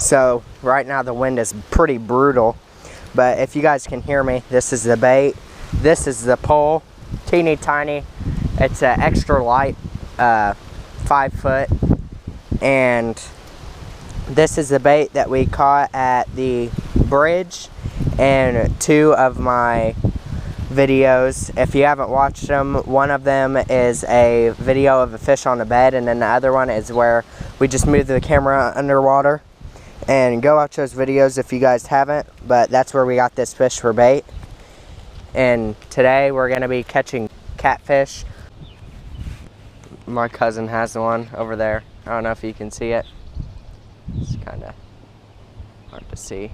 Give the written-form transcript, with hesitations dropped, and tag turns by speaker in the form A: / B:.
A: So right now the wind is pretty brutal, but if you guys can hear me, this is the bait, this is the pole, teeny tiny. It's an extra light 5 foot, and this is the bait that we caught at the bridge in 2 of my videos. If you haven't watched them, one of them is a video of a fish on the bed, and then the other one is where we just moved the camera underwater. And go watch those videos if you guys haven't, but that's where we got this fish for bait. And today we're going to be catching catfish. My cousin has one over there. I don't know if you can see it. It's kind of hard to see.